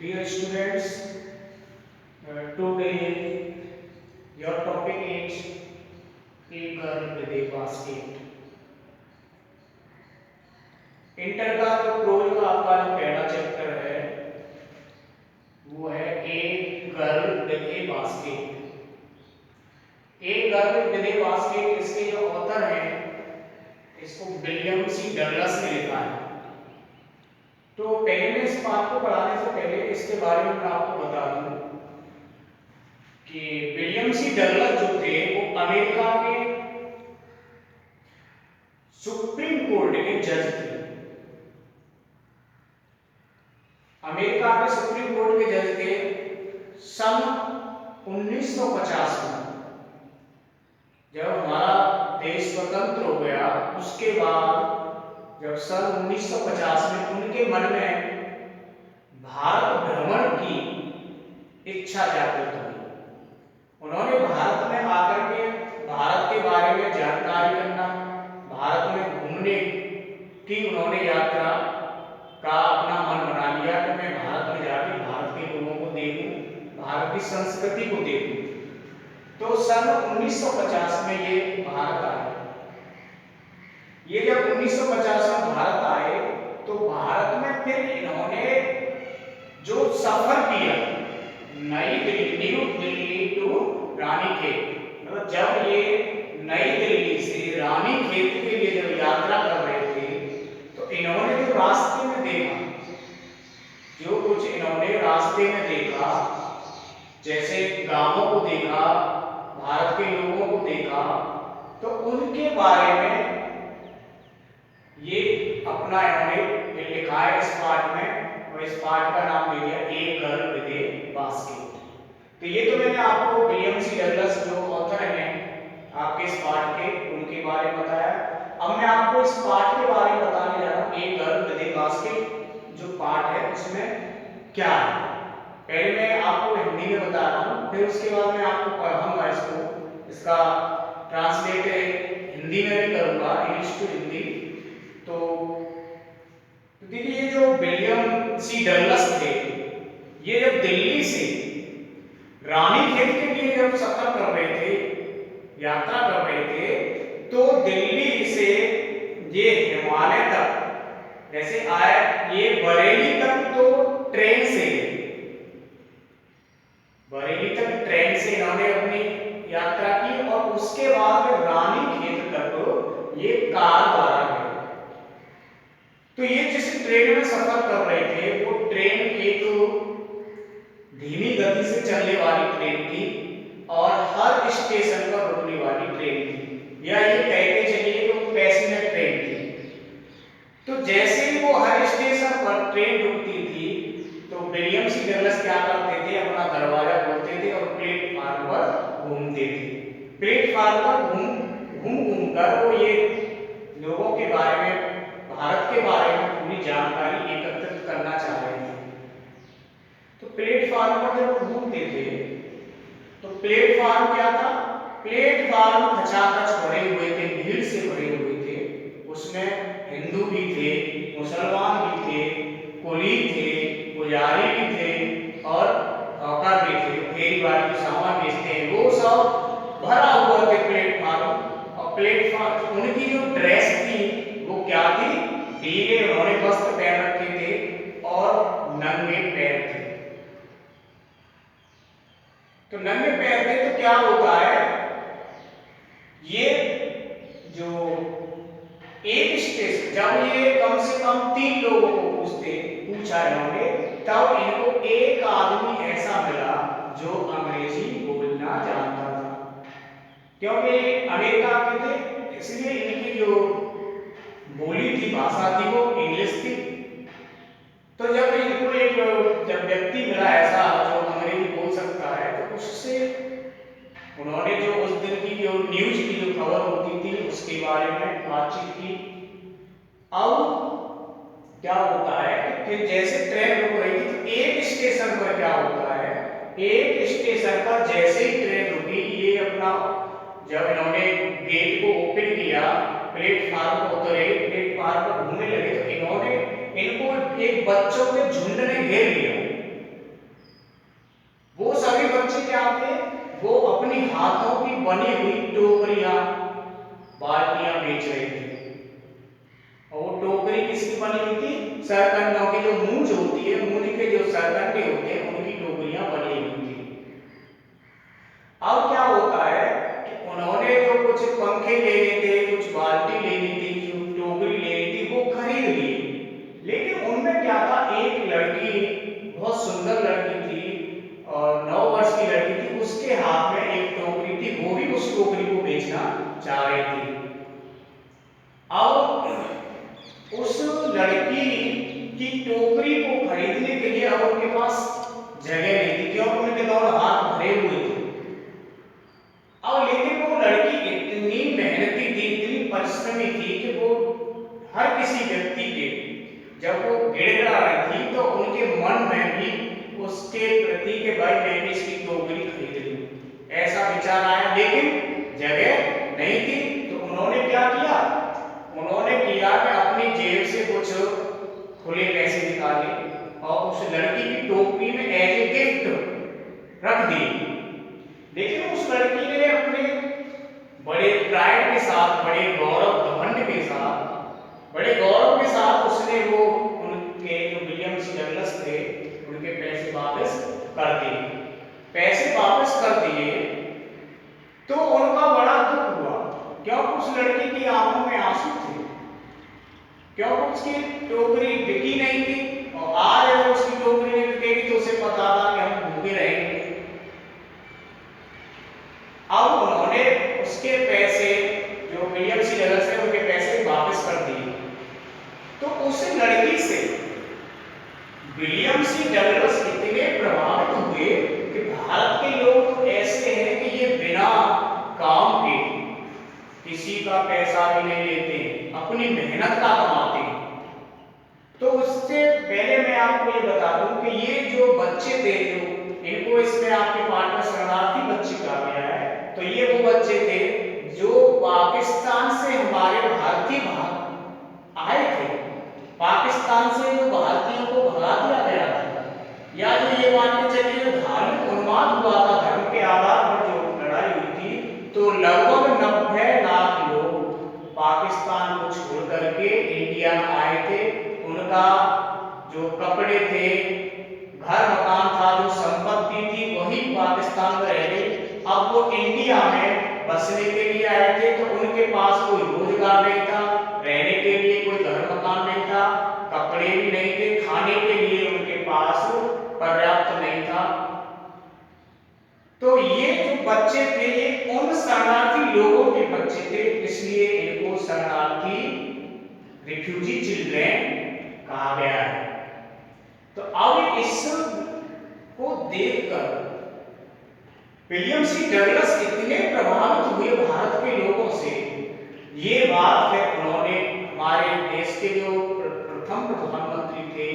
Dear students, today your topic is A Girl with a Basket. Inter का जो pros का आपका जो पहला चैप्टर है वो है a girl with A basket. A girl with A basket, इसके जो ऑथर हैं इसको विलियम सी डगलस ने लिखा है। तो पहले मैं इस पाठ को पढ़ाने से पहले इसके बारे में मैं आपको बता दूं कि विलियम सी डगलस जो थे वो अमेरिका के सुप्रीम कोर्ट के जज थे। अमेरिका के सुप्रीम कोर्ट के जज थे सन 1950 में। जब हमारा देश स्वतंत्र हो गया उसके बाद जब सन 1950 में उनके मन में भारत भ्रमण की इच्छा जागृत हुई। उन्होंने भारत में आकर के भारत के बारे में जानकारी करना, भारत में घूमने की उन्होंने यात्रा का अपना मन बना लिया कि मैं भारत में जाकर भारत के लोगों को देखूं, भारत की संस्कृति को देखूं। तो सन 1950 में ये भारत आए। ये जब 1950 में भारत आए तो भारत में फिर इन्होंने जो सफर किया नई दिल्ली टू रानीखेत, मतलब जब ये नई दिल्ली से रानीखेत के लिए जब यात्रा कर रहे थे तो इन्होंने जो रास्ते में देखा, जो कुछ इन्होंने रास्ते में देखा, जैसे गांवों को देखा, भारत के लोगों को देखा, तो उनके बारे में ये अपना इन्होंने लिखा है इस पाठ में, और इस पाठ का नाम दे दिया a girl with A basket. तो ये तो मैंने आपको विलियम सी डगलस जो ऑथर हैं आपके इस पाठ के, उनके बारे में बताया। अब मैं आपको इस पाठ के बारे में बताने जा रहा हूँ। A girl with A basket जो पाठ है उसमें क्या है, पहले मैं आपको हिंदी में बता रहा हूँ, फिर उसके बाद मैं आपको पढ़ाऊंगा इसको, इसका ट्रांसलेट हिंदी में भी करूंगा, इंग्लिश टू हिंदी। तो देखिए, ये जो विलियम सी डगलस थे ये जब दिल्ली से रानीखेत के लिए जब सफर कर रहे थे, यात्रा कर रहे थे, तो दिल्ली से ये हिमालय तक जैसे आए, ये बरेली तक तो ट्रेन से, बरेली तक ट्रेन से इन्होंने अपनी यात्रा की, और उसके बाद रानीखेत तक ये कार द्वारा गए। तो ये जिस ट्रेन में सफर कर रहे थे वो ट्रेन एक धीमी गति से चलने वाली ट्रेन थी और हर स्टेशन पर रुकने वाली ट्रेन थी, या ये कह के चलिए कि वो पैसेंजर ट्रेन थी। तो जैसे ही वो हर स्टेशन पर ट्रेन रुकती थी तो विलियम सी डगलस क्या करते थे, अपना दरवाजा खोलते थे और प्लेटफार्म पर घूमते थे। प्लेटफार्म पर घूम कर वो ये लोगों के बारे में, भारत के बारे में पूरी जानकारी एकत्रित करना चाह रहे थे। तो प्लेटफार्म पर जब घूमते थे तो प्लेटफार्म क्या था, प्लेटफार्म खचाखच भरे हुए थे, भीड़ से भरे हुए थे। उसमें हिंदू भी थे, मुसलमान भी थे, कुली थे, पुजारी भी थे और हॉकर भी थे, फेरी वाले जो सामान बेचते हैं वो सब भरा हुआ थे प्लेटफार्म। और प्लेटफार्म उनकी जो ड्रेस थी वो क्या थी, भीगे उन्होंने वस्त्र पहन रखे थे और नंगे पैर थे। तो नंगे पैर थे तो क्या होता है, ये जो एक स्टेशन, जब ये कम से कम 3 लोगों को पूछा इन्होंने, तब इनको एक आदमी ऐसा मिला जो अंग्रेजी बोलना जानता था। क्योंकि अमेरिका के थे इसलिए इनकी जो बोली थी, भाषा थी वो इंग्लिश थी। तो जब इनको एक जब व्यक्ति मिला ऐसा जो अंग्रेजी बोल सकता है तो उससे उन्होंने जो उस दिन की जो न्यूज की जो खबर होती थी उसके बारे में बातचीत की। अब क्या होता है कि फिर जैसे ट्रेन रुक रही थी तो एक स्टेशन पर क्या होता है, एक स्टेशन पर जैसे ही ट्रेन रुकी, ये अपना जब इन्होंने गेट को ओपन किया, प्लेटफार्म पर उतरे, प्लेटफार्म पर घूमने लगे, तो इनको एक बच्चों के झुंड ने घेर लिया। क्या थे, वो अपनी हाथों की बनी हुई टोकरियां, बाल्टियां बेच रहे थे। और वो टोकरी किसकी बनी हुई थी? सरकंडों की जो मूंछ होती है, मूंछ के जो सरकंडे होते हैं उनकी टोकरियां बनी हुई थी। अब क्या होता है कि उन्होंने जो कुछ पंखे लेने थे, कुछ बाल्टी लेनी थी, जो टोकरी लेनी थी, वो खरीद ली। लेकिन उनमें क्या था, एक लड़की, बहुत सुंदर लड़की थी और 9 वर्ष की लड़की थी, उसके हाथ में एक टोकरी थी, वो भी उस टोकरी को बेचना चाह रही थी। अब उस लड़की की टोकरी को खरीदने के लिए अब उनके पास जगह नहीं थी, क्योंकि उनके दोनों हाथ भरे हुए थे। अब लेकिन वो लड़की इतनी मेहनती थी, इतनी परिश्रमी थी कि वो हर किसी व्यक्ति के, जब वो गिड़गिड़ा रही थी तो उनके मन में भी उसके प्रति के भाई मैं भी इसकी टोकरी खरीद लूं, ऐसा विचार आया। लेकिन जगह नहीं थी, तो उन्होंने क्या किया, उन्होंने किया कि अपनी जेब से कुछ खुले पैसे निकाले और उस लड़की की टोकरी में एज ए गिफ्ट रख दिए। लेकिन उस लड़की ने अपने बड़े प्राइड के साथ, बड़े गौरव घमंड के साथ, बड़े गौरव के साथ उसने वो उनके जो विलियम सी डगलस थे उनके पैसे वापस कर दिए। पैसे वापस कर दिए तो उनका बड़ा दुख हुआ, क्योंकि उस लड़की की आंखों में आंसू थे, क्योंकि उसकी टोकरी बिकी नहीं थी। और आज अगर उसकी टोकरी नहीं बिकेगी तो उसे पता था कि हम भूखे रहेंगे। अब उन्होंने उसके पैसे, जो विलियम सी डगलस है, उनके पैसे वापस कर दिए। तो उस लड़की से विलियम सी डगलस इतने प्रभावित हुए कि भारत के लोग तो ऐसे हैं कि ये बिना काम के किसी का पैसा भी नहीं लेते, अपनी मेहनत का कमाते हैं। तो उससे पहले मैं आपको ये बता दूं कि ये जो बच्चे थे, जो इनको इसमें आपके पाठ में शरणार्थी बच्चे कहा गया है, तो ये वो बच्चे थे जो पाकिस्तान से हमारे भारतीय आए थे। पाकिस्तान से जो भारतीयों को भगा दिया गया था, या जो ये मान के चलिए जो धार्मिक उन्माद हुआ था, धर्म के आधार पर जो लड़ाई हुई थी, तो लगभग 90 लाख लोग पाकिस्तान को छोड़ करके इंडिया में आए थे। उनका जो कपड़े थे, घर मकान था, जो संपत्ति थी, वही पाकिस्तान में रह गई। अब वो इंडिया में बसने के लिए आए थे, तो उनके पास कोई रोजगार नहीं था, रहने के लिए कोई घर मकान नहीं था, कपड़े भी नहीं थे, खाने के लिए उनके पास पर्याप्त नहीं था। तो ये जो बच्चे थे ये उन शरणार्थी लोगों के बच्चे थे, इसलिए इनको शरणार्थी, रिफ्यूजी चिल्ड्रेन कहा गया है। तो अब इस को देखकर विलियम सी डगलस इतने प्रभावित हुए भारत के लोगों से, ये बात है उन्होंने हमारे देश के जो प्रथम प्रधानमंत्री थे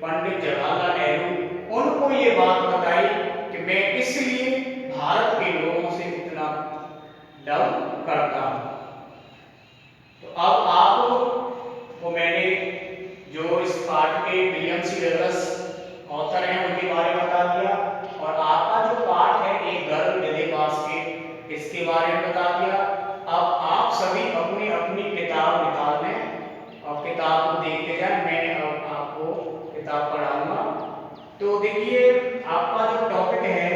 पंडित जवाहरलाल नेहरू, उनको ये बात बताई कि मैं इसलिए भारत के लोगों से इतना लव करता हूं। तो अब आपको मैंने जो इस पाठ के विलियम सी डगलस ऑथर हैं उनके बारे में बता दिया, और आपका जो पाठ है एक गर्ल विदे पास के, इसके बारे में बता दिया। अब आप सभी अपनी अपनी किताब निकाल लें और किताब को देखते जाएं। मैं अब आपको किताब पढ़ाऊंगा। तो देखिए आपका जो टॉपिक है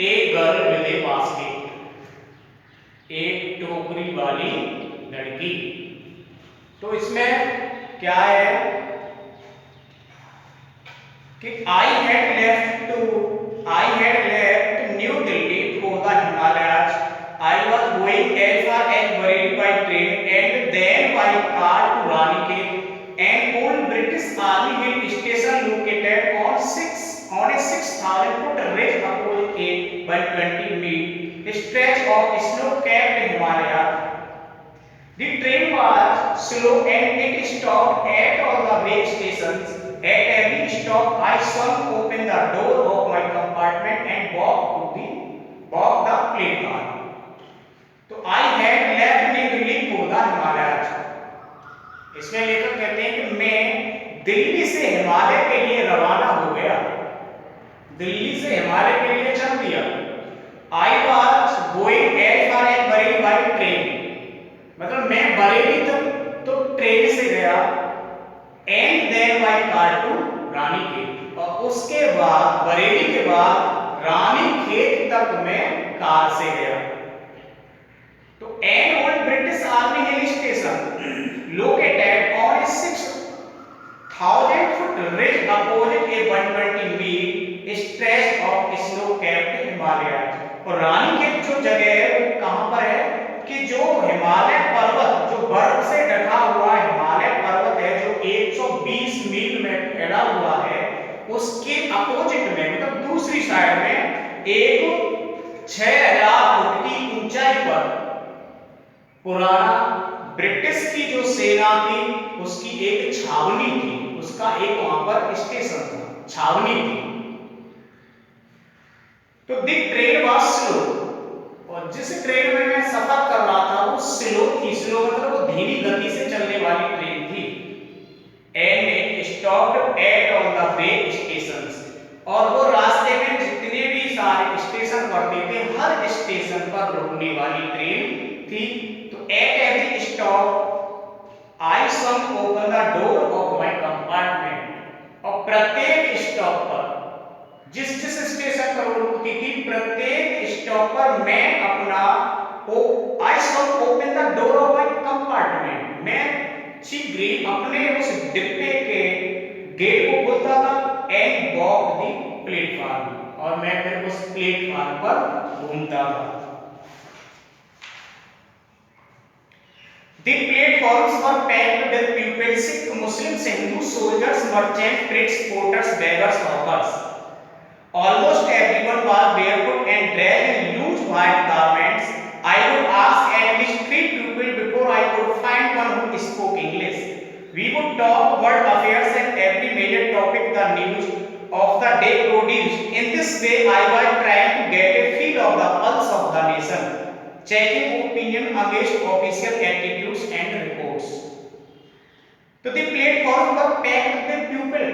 एक गर्ल विद ए बास्केट, एक टोकरी वाली लड़की। तो इसमें क्या है कि I had left New Delhi for the Himalayas. I was going as far as Bareilly by train and then by car to Ranikhet, an old British Army hill station located on a 6,000 foot ridge opposite a 120 mile stretch of snow-capped Himalayas. The train was slow and it stopped at all the way stations. At every stop, I swung open the door of my compartment and walked the platform. तो I had left New Delhi for the Himalayas. इसमें लेखक कहते हैं कि मैं दिल्ली से हिमालय के लिए रवाना हो गया, दिल्ली से हिमालय के लिए चल दिया। I was going as far as Bareilly by train, मतलब मैं बरेली तक तो ट्रेन से गया, and then by car to Ranikhet, और उसके बाद बरेली के बाद रानीखेत तक मैं कार से गया। तो an old British army hill station located on a 6,000 foot ridge opposite a 120 mile stretch of snow capped Himalaya. और रानीखेत जो जगह है वो कहां पर है कि जो हिमालय पर्वत, जो बर्फ से ढका हुआ हिमालय पर्वत है, जो 120 मील में फैला हुआ है, उसके अपोजिट में, मतलब दूसरी साइड में एक 6,000 फुट की ऊंचाई पर पुराना ब्रिटिश की जो सेना थी उसकी एक छावनी थी, उसका एक वहां पर स्टेशन था, छावनी थी। तो द ट्रेन वाज स्लो, और जिस ट्रेन में मैं सफर कर रहा था वो स्लो थी, स्लो मतलब वो धीमी गति से चलने वाली ट्रेन थी। And it stopped at all the way stations, और वो रास्ते में जितने भी सारे स्टेशन पड़ते थे हर स्टेशन पर रुकने वाली ट्रेन थी। तो at every stop I some open the door of my compartment, और प्रत्येक स्टॉप पर, जिस जिस स्टेशन पर रुकती थी, प्रत्येक स्टॉप पर मैं अपना I some open the door of my compartment, मैं शीघ्र अपने उस डिब्बे के गेट को खोलता था, एंड वॉक द प्लेटफॉर्म, और मैं फिर उस प्लेटफॉर्म पर घूमता था। The platforms were packed with people, Sikh, Muslims, Hindus, soldiers, merchants, Brits, porters, beggars, hawkers. Almost everyone was barefoot and dressed in loose white garments. I would ask at least 3 people before I could find one who spoke English. We would talk world affairs and every major topic the news of the day produced. In this way, I was trying to get a feel of the pulse of the nation, checking opinion against official attitudes and reports. तो the platform पर packed with people,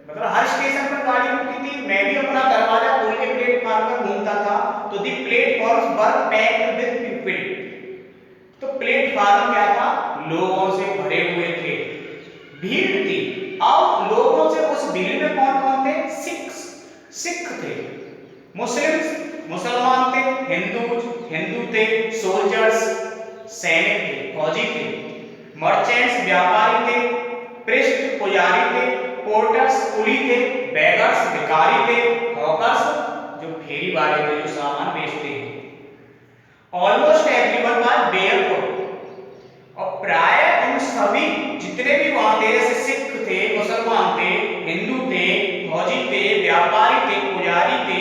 मतलब हर station पर गाड़ी रुकती थी, मैं भी अपना दरवाजा खोल के प्लेटफॉर्म पर घूमता था। तो the platforms were packed with people, तो प्लेटफॉर्म क्या था, लोगों से भरे हुए थे, भीड़ थी। अब लोगों से उस भीड़ में कौन कौन थे, सिख थे, मुस्लिम्स मुसलमान थे, हिंदू थे, सोल्जर्स सैनिक थे, फौजी थे, मर्चेंट्स व्यापारी थे, प्रीस्ट पुजारी थे, पोर्टर्स कुली थे, बेगर्स भिखारी थे, हॉकर्स जो फेरी वाले थे, जो सामान बेचते हैं। ऑलमोस्ट एवरीवन वाज बेयरफुट, और प्राय उन सभी जितने भी वहां थे, जैसे सिख थे, मुसलमान थे, हिंदू थे, फौजी थे, व्यापारी थे, पुजारी थे,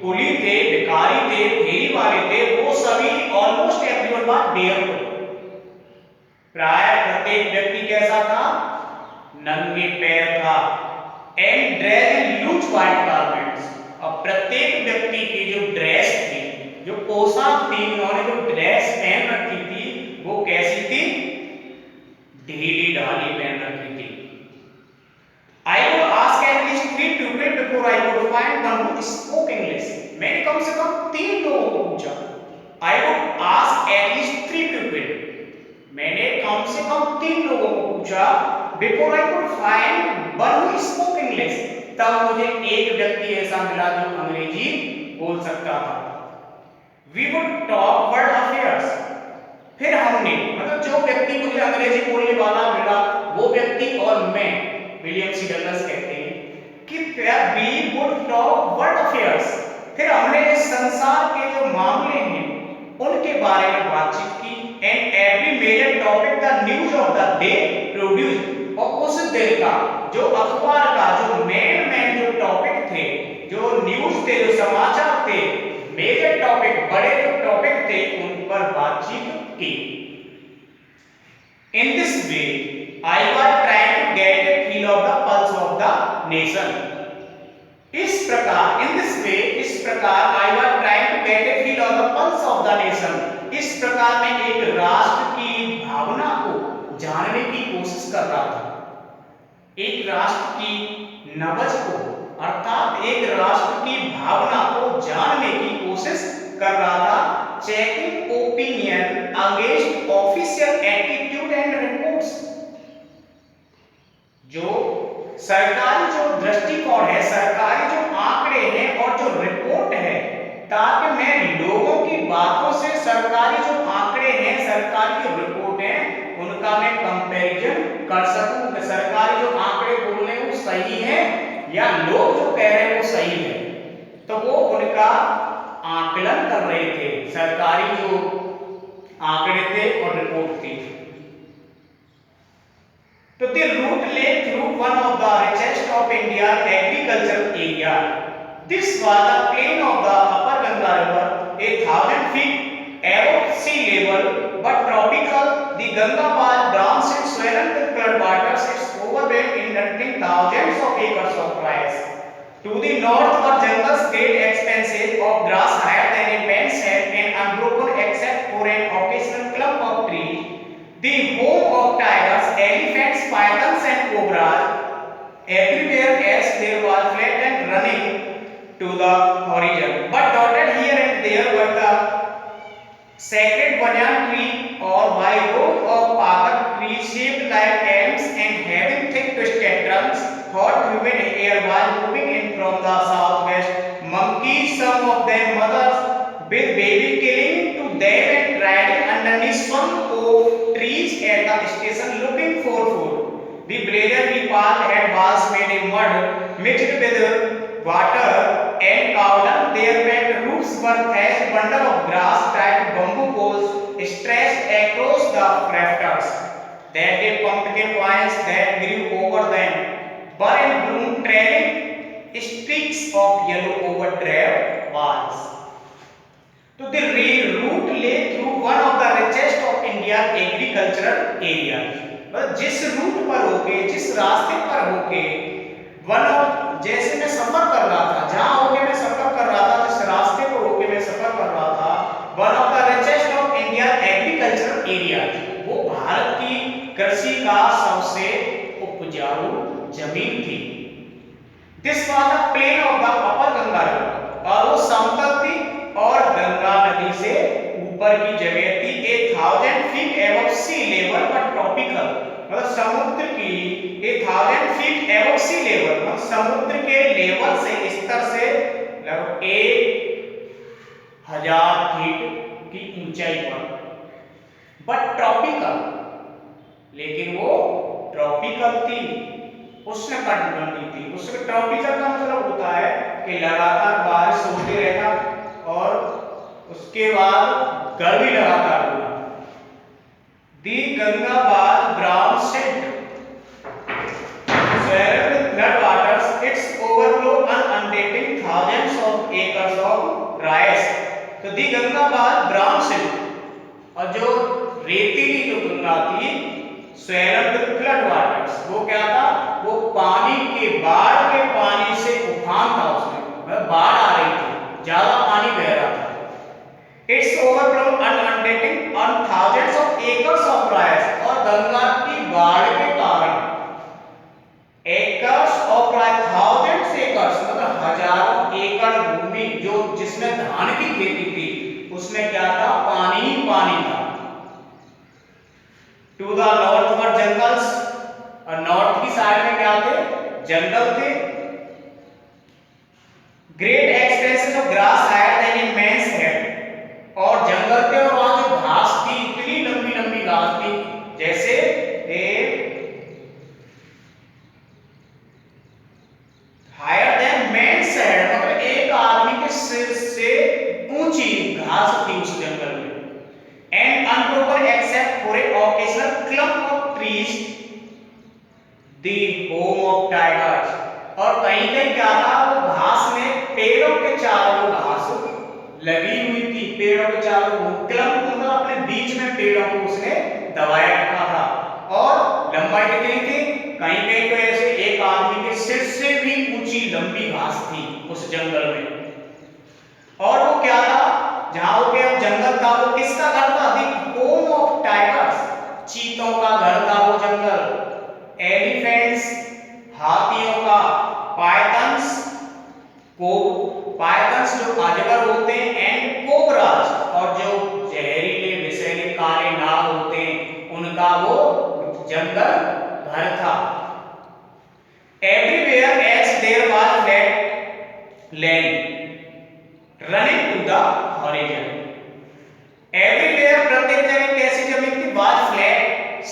कुली थे, भिखारी थे, फेरी वाले थे, वो सभी ऑलमोस्ट एवरीवन वाज बेयरफुट, प्राय प्रत्येक व्यक्ति कैसा था, नंगे पैर था। And dress in loose white garments, और प्रत्येक व्यक्ति की जो ड्रेस थी, जो पोशाक थी, उन्होंने जो ड्रेस पहन रखी थी वो कैसी थी, ढीली ढाली पहन रखी थी। I would ask at least 3 people before I could find one who spoke English. मैंने कम से कम 3 लोगों को पूछा। I would ask at least 3 people. मैंने कम से कम 3 लोगों को पूछा before I could find one who spoke English. तब मुझे एक व्यक्ति ऐसा मिला जो अंग्रेजी बोल सकता था। We would talk world affairs. फिर हमने, मतलब जो व्यक्ति मुझे अंग्रेजी बोलने वाला मिला, वो व्यक्ति और मैं, विलियम सी डगलस कहते हैं कि we would talk world affairs, फिर हमने संसार के जो मामले हैं उनके बारे में बातचीत की। And every major topic the news of the day produce, और उस दिन का जो अखबार का जो मेन जो टॉपिक थे, जो न्यूज थे, जो समाचार थे, मेजर टॉपिक, बड़े जो टॉपिक थे, उन पर बातचीत की। In this way, I was trying to get a feel of the pulse of the nation. इस प्रकार, in this way, इस प्रकार I was trying to get a feel of the pulse of the nation. इस प्रकार मैं एक राष्ट्र की भावना को जानने की कोशिश कर रहा था, एक राष्ट्र की नब्ज को अर्थात एक राष्ट्र की भावना को जानने की कोशिश कर रहा था, checking opinion against official attitude and reports. जो सरकारी जो दृष्टिकोण है, सरकारी जो आंकड़े हैं और जो रिपोर्ट है, ताकि मैं लोगों की बातों से सरकारी जो आंकड़े हैं, सरकारी जो रिपोर्ट है, उनका मैं कंपैरिजन कर सकूं कि सरकारी जो आंकड़े बोल रहे हैं वो सही है या लोग जो कह रहे हैं वो सही है। तो वो उनका आकलन कर रहे थे, सरकारी जो आंकड़े थे और रिपोर्ट थी। तो the route lay through one of the richest of India's agricultural area. This was the plain of the upper Ganga river, 1,000 feet above sea level, but tropical. The Ganga was drowns in swollen with flood waters. Its overwhelmed inundating thousands of acres of rice. To the north were jungles, great expanses of grass higher than a man's head and unbroken except for an occasional clump of trees. The home of tigers, elephants, pythons and cobras. Everywhere else there was flat and running to the horizon. But dotted here and there were the sacred banyan tree or by rows of pagar trees shaped like elms and having thick twisted trunks. Hot humid air was moving in from the southwest. Monkeys, some of them mothers with baby killing to them and riding underneath some oak trees at the station looking for food. The blazer we passed had walls made of mud mixed with water and cow dung. Their packed roofs were thatched bundle of grass tied to bamboo poles stretched across the rafters. That they pumpkin vines that grew over them were in bloom, trailing streaks of yellow over drab walls. तो the route lay through one of the richest of India's agricultural areas. मतलब जिस root पर होके, जिस रास्ते पर होके, one of जैसे मैं सफर कर रहा था, जहां होके मैं सफर कर रहा था, जिस रास्ते पर होके मैं सफर कर रहा था, one of the richest of India agricultural area, वो भारत की कृषि का सबसे उपजाऊ जमीन थी। This was the plain of the upper Ganga river, और वो समतल थी और गंगा नदी से ऊपर की जगह थी। 1,000 feet above sea level but tropical, मतलब समुद्र की 1,000 फीट एबव सी लेवल, मतलब समुद्र के लेवल से, स्तर से लगभग 1,000 फीट की ऊंचाई पर, बट ट्रॉपिकल, लेकिन वो ट्रॉपिकल थी, उष्णकटिबंधीय थी। उसमें ट्रॉपिकल का मतलब होता है कि लगातार बारिश होती रहना और उसके बाद गर्मी लगातार होना। दी Ganga was brown shaped, swollen with flood waters, its overflow inundating thousands of acres of rice. तो दी गंगा was brown shaped, और जो रेतीली जो गंगा थी, swollen with flood waters, वो क्या था? वो पानी के, बाढ़ के पानी से उफान था उसमें, मतलब बाढ़ आ रही थी, ज्यादा पानी बह रहा था। Its overflow inundating on thousands of acres of rice, और गंगा की बाढ़ के कारण acres of rice, thousands acres मतलब हजारों एकड़ भूमि जो जिसमें धान की खेती थी, उसमें क्या था? पानी ही पानी था। To the north were jungles, और नॉर्थ की साइड में क्या थे? जंगल थे। Great expanses of grass higher than a man's head, और जंगल थे और वहां जो घास थी, इतनी लंबी लंबी घास थी जैसे हायर देन मैन्स हेड, मतलब एक आदमी के सिर से ऊंची घास थी उस जंगल में। And unbroken except for a occasional clump of trees, the home of tigers, और कहीं कहीं क्या था? वो घास में पेड़ों के चारों घास लगी हुई थी, पेड़ों के चारों क्लम्प मतलब अपने बीच में पेड़ों को उसने दबाए रखा था। और लंबाई कितनी थी? कहीं कहीं तो ऐसे एक आदमी के सिर से भी ऊंची लंबी घास थी उस जंगल में। और वो क्या था? जहां वो क्या जंगल था, वो किसका घर था? द होम ऑफ टाइगर्स, चीतों का घर था वो जंगल। एलिफेंट्स, हाथियों का, पाइथन्स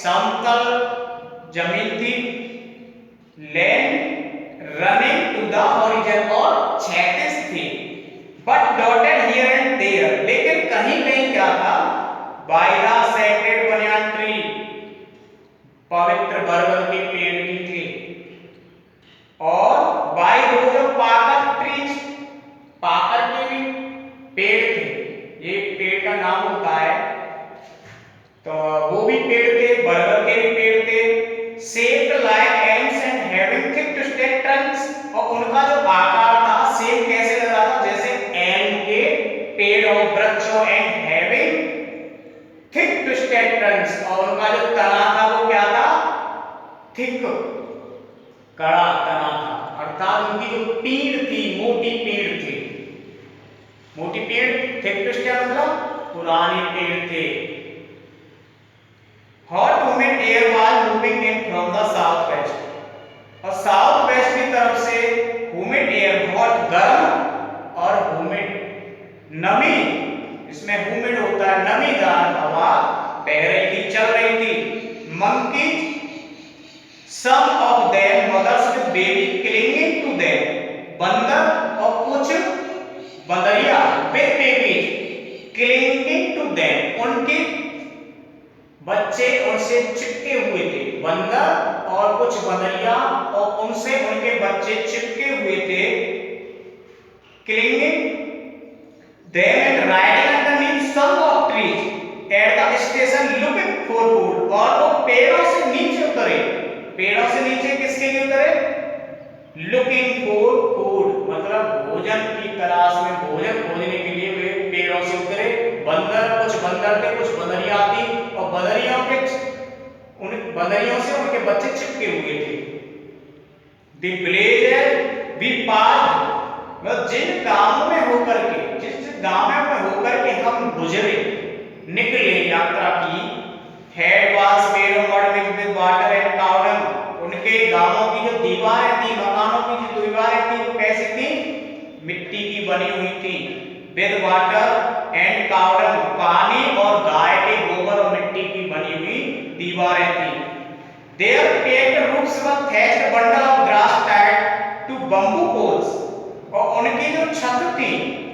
समतल जमीन थी, land running to the horizon और क्षैतिज थी, but dotted here and there, लेकिन कहीं कहीं क्या था, by the sacred banyan tree, पवित्र बरगद के पेड़ भी थे, और by rows of pakar trees, पाकर के भी पेड़ थे, ये पेड़ का नाम होता है, तो वो भी पेड़ थे, बरगद के भी पेड़ थे, shaped like elms and having thick twisted Trunks, और उनका जो आकार था शेप कैसे लग रहा था, जैसे एल्म के पेड़ और वृक्षों, and having thick twisted Trunks, और उनका जो तना था वो क्या था, थिक, कड़ा तना था, अर्थात उनकी जो पीड़ थी, मोटी पीड़ थी, मोटी पेड़, थिक ट्विस्टेड मतलब पुराने पेड़ थे। Hot humid air was moving in from the south west, और साउथ वेस्ट की तरफ से ह्यूमिड एयर, हॉट गर्म और ह्यूमिड नमी, इसमें ह्यूमिड होता है नमीदार हवा बह रही थी, चल रही थी। Monkeys, some of them mothers with baby clinging to them, बंदर और कुछ बंदरिया with baby clinging to them, उनके बच्चे उनसे चिपके हुए थे, बंदर और कुछ बंदरिया और उनसे उनके बच्चे चिपके हुए थे, clinging them and riding underneath some of trees at the station looking for food, और वो पेड़ों से नीचे उतरे, पेड़ों से नीचे किसके लिए उतरे, लुकिंग फॉर फूड मतलब भोजन की तलाश में, भोजन खोजने के लिए वे पेड़ों से उतरे। बंदर, कुछ बंदर थे, कुछ बंदरियां थी, और बंदरियों के उन बंदरियों से उनके बच्चे चिपके हुए थे। द विलेज वी पास्ड, मतलब जिन गांवों में होकर के, जिस गांव में होकर के हम गुजरे, निकले, यात्रा की, head was made of mud mixed with water and cow dung, उनके गांवों की जो दीवारें थी, मकानों की जो दीवारें थी वो कैसी थी, मिट्टी की बनी हुई थी, विद वाटर एंड काउडंग, पानी और गाय के गोबर और मिट्टी की बनी हुई दीवारें थी। There peaked roofs were thatched bundle of grass tied to bamboo poles, और उनकी जो छत थी,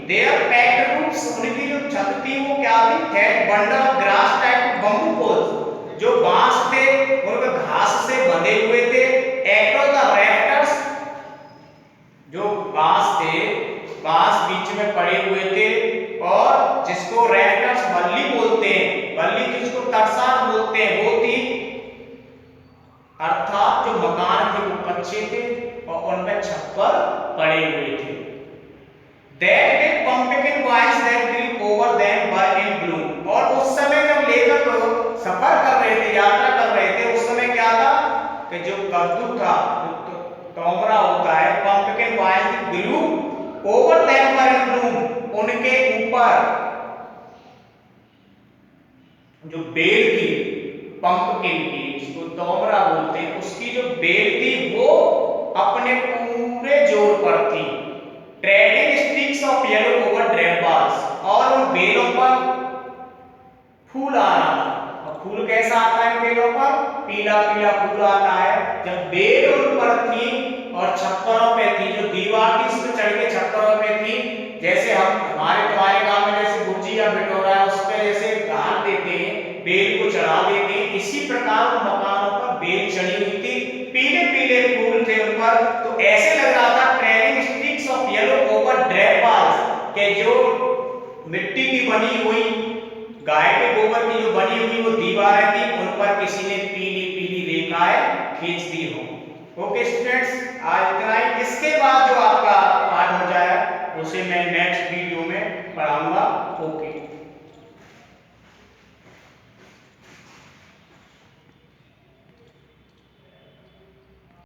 देयर पेक्ड रूफ्स, उनकी जो छत थी वो क्या थी, thatched bundle of grass tied to bamboo poles, जो बांस थे उनके घास से बंधे हुए थे, एक्रोस द रैफ्टर्स, जो बांस थे, बांस बीच में पड़े हुए थे, और जिसको रैफ्टर्स बल्ली बोलते हैं, बल्ली जिसको तरसाल बोलते हैं, वो थी, अर्थात जो मकान थे वो कच्चे थे और उन पर छप्पर पड़े हुए थे। That big pumpkin vines that grew over them were in bloom, और उस समय जब लेखक सफर कर रहे थे, यात्रा कर रहे थे, उस समय क्या था कि जो कद्दू था, जो तोमरा होता है, pumpkin vines grew over them were in bloom, उनके ऊपर जो बेल थी, पंपकिन की, जिसको तोमरा बोलते हैं, उसकी जो बेल थी वो अपने पूरे जोर पर थी। Trading sticks of yellow over drape balls, और उन बेलों पर फूल आ रहा था, और फूल कैसा आता है बेलों पर, पीला पीला फूल आता है। जब बेल उन पर थी और छप्परों पे थी, जो दीवार थी उस पर चढ़ के छप्परों पे थी, जैसे हम तुम्हारे गांव में जैसे गुर्जी या बिटोरा है उस पे जैसे गाड़ देते हैं, बेल को चढ़ा देते हैं, इसी प्रकार मकानों पर बेल चढ़ी हुई थी, पीले पीले फूल थे उन पर। तो ऐसे लग रहा था trailing sticks of yellow over drape balls, के जो मिट्टी की बनी हुई, गाय के गोबर की जो बनी हुई वो दीवारें थी, उन पर किसी ने पीली पीली रेखाएं खींच दी हो। ओके स्टूडेंट्स, आज इतना ही। इसके बाद जो आपका पाठ हो जाए उसे मैं नेक्स्ट वीडियो में पढ़ाऊंगा। ओके।